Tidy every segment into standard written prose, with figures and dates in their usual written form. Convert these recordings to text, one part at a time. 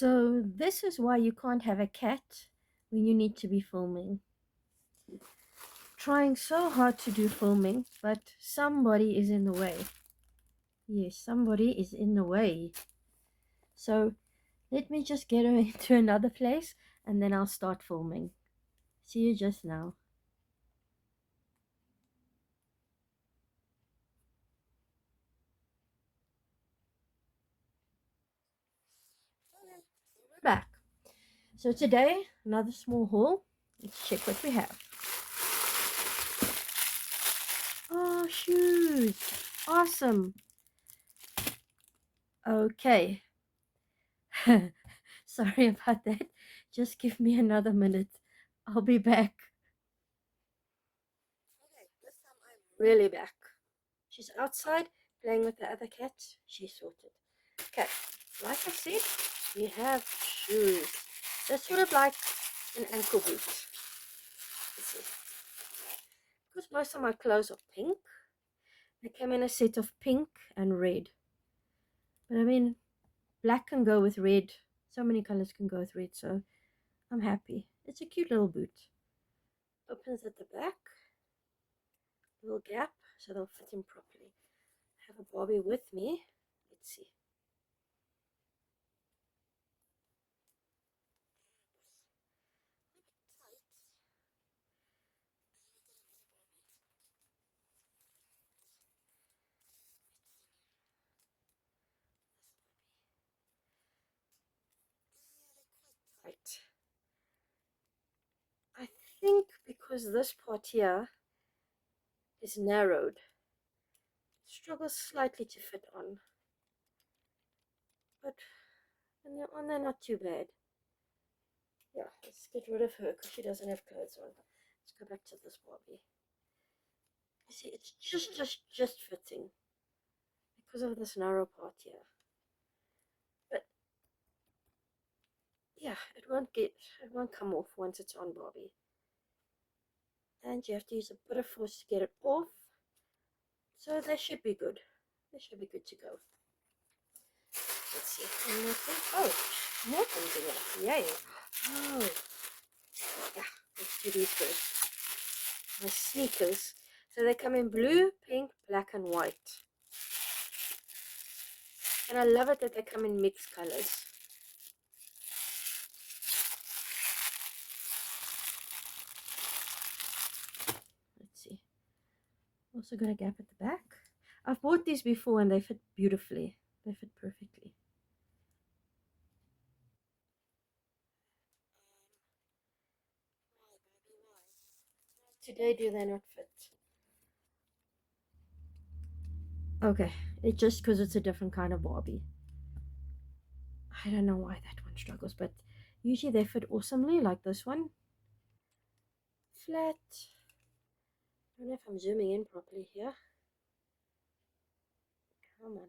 So this is why you can't have a cat when you need to be filming. Trying so hard to do filming, but somebody is in the way. Yes, somebody is in the way. So let me just get her into another place and then I'll start filming. See you just now. We're back. So today, another small haul. Let's check what we have. Oh, shoes. Awesome. Okay. Sorry about that. Just give me another minute. I'll be back. Okay, this time I'm really back. She's outside playing with the other cats. She's sorted. Okay, like I said, we have shoes. They're sort of like an ankle boot. Because most of my clothes are pink, they came in a set of pink and red. But I mean, black can go with red. So many colors can go with red, so I'm happy. It's a cute little boot. Opens at the back. Little gap, so they'll fit in properly. I have a Barbie with me. Let's see. Right. I think because this part here is narrowed, it struggles slightly to fit on. But when they're on, they're not too bad. Yeah, let's get rid of her because she doesn't have clothes on. Let's go back to this Barbie. You see, it's just fitting because of this narrow part here. But yeah, it won't come off once it's on Barbie. And you have to use a bit of force to get it off. So they should be good. They should be good to go. Let's see. One more thing. Oh, more things in here. Yay. Oh, yeah. Let's do these first. My sneakers. So they come in blue, pink, black, and white. And I love it that they come in mixed colors. Let's see. Also got a gap at the back. I've bought these before and they fit beautifully. They fit perfectly. Today do they not fit? Okay, it's just because it's a different kind of Barbie. I don't know why that one struggles, but usually they fit awesomely, like this one. Flat. I don't know if I'm zooming in properly here. Come on.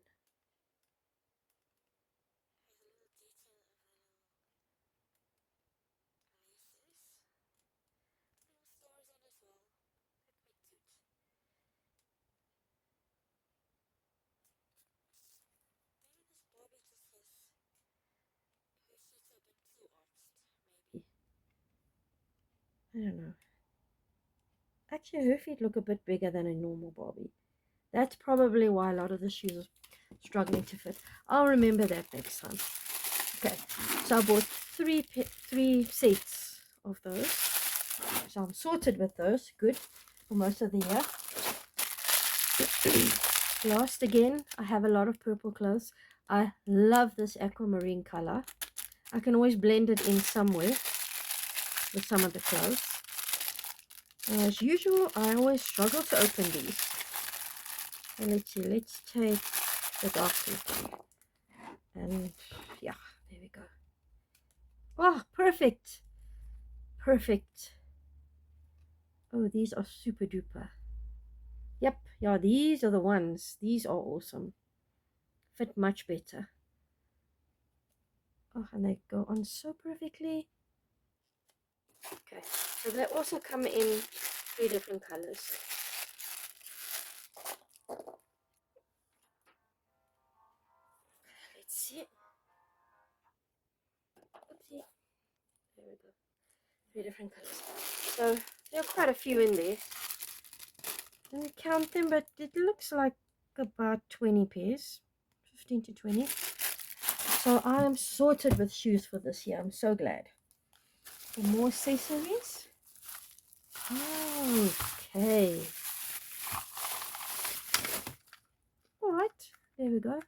I don't know. Actually, her feet look a bit bigger than a normal Barbie. That's probably why a lot of the shoes are struggling to fit. I'll remember that next time. Okay, so I bought three sets of those. So I'm sorted with those. Good for most of the year. Last again, I have a lot of purple clothes. I love this aquamarine color. I can always blend it in somewhere with some of the clothes. As usual, I always struggle to open these. And let's see, let's take the dark blue. And yeah, there we go. Oh, perfect. Perfect. Oh, these are super duper. Yep, yeah, these are the ones. These are awesome. Fit much better. Oh, and they go on so perfectly. Okay, so they also come in three different colors. Let's see. we go. 3 different colors. So there are quite a few in there. Didn't count them, but it looks like about 20 pairs. 15 to 20. So I am sorted with shoes for this year. I'm so glad. For more accessories. Okay. Alright, there we go.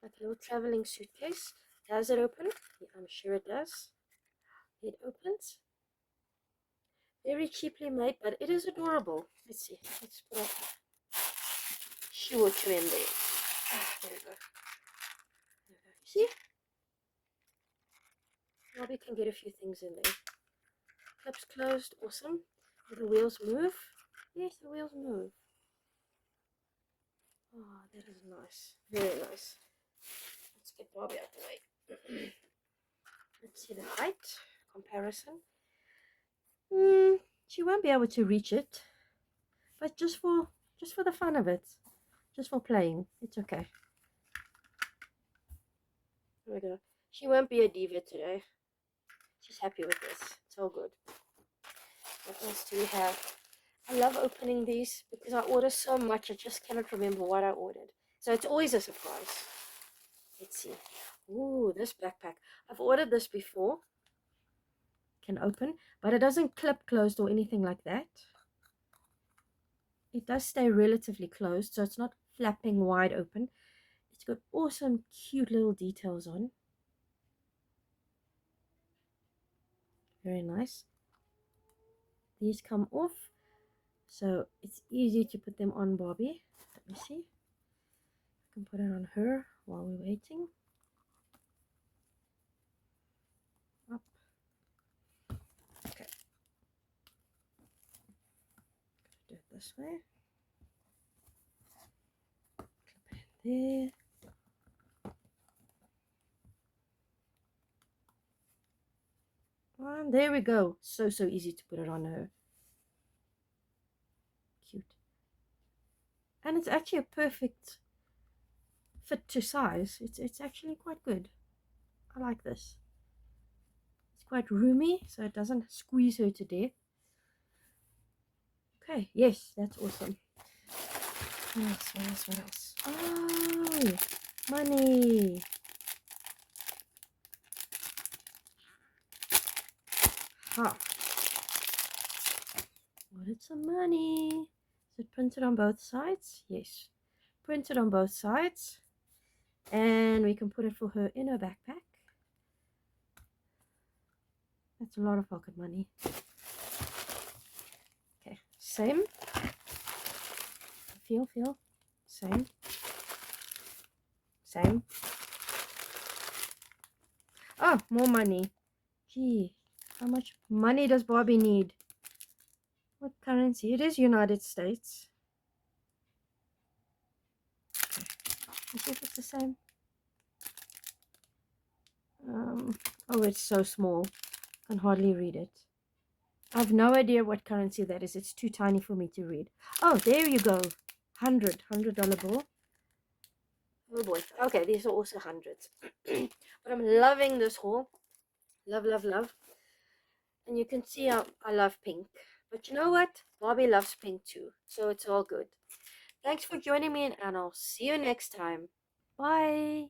Like a little traveling suitcase. Does it open? Yeah, I'm sure it does. It opens. Very cheaply made, but it is adorable. Let's see. Let's put a shoe or two in there. There we go. There we go. You see? Barbie can get a few things in there. Clips closed. Awesome. Do the wheels move? Yes, the wheels move. Oh, that is nice. Very nice. Let's get Barbie out of the way. Let's see the height comparison. She won't be able to reach it, but just for the fun of it, just for playing, it's okay. There we go. She won't be a diva today. She's happy with this. It's all good. What else do we have? I love opening these because I order so much. I just cannot remember what I ordered. So it's always a surprise. Let's see. Ooh, this backpack. I've ordered this before. Can open, but it doesn't clip closed or anything like that. It does stay relatively closed, so it's not flapping wide open. It's got awesome, cute little details on. Very nice. These come off, so it's easy to put them on Barbie. Let me see. I can put it on her while we're waiting. Up. Okay. Do it this way. Clip it in there. And there we go. So easy to put it on her. Cute. And it's actually a perfect fit to size. It's actually quite good. I like this. It's quite roomy, so it doesn't squeeze her to death. Okay, yes, that's awesome. What else? Oh, money. Ha. Wanted some money. Is it printed on both sides? Yes. Printed on both sides. And we can put it for her in her backpack. That's a lot of pocket money. Okay, same. Feel. Same. Same. Oh, more money. Gee, how much money does Barbie need? What currency? It is United States. Okay. Let's see if it's the same. Oh, it's so small. I can hardly read it. I have no idea what currency that is. It's too tiny for me to read. Oh, there you go. $100 bill. Oh boy. Okay, these are also hundreds. But I'm loving this haul. Love. And you can see I love pink. But you know what? Barbie loves pink too. So it's all good. Thanks for joining me, and I'll see you next time. Bye.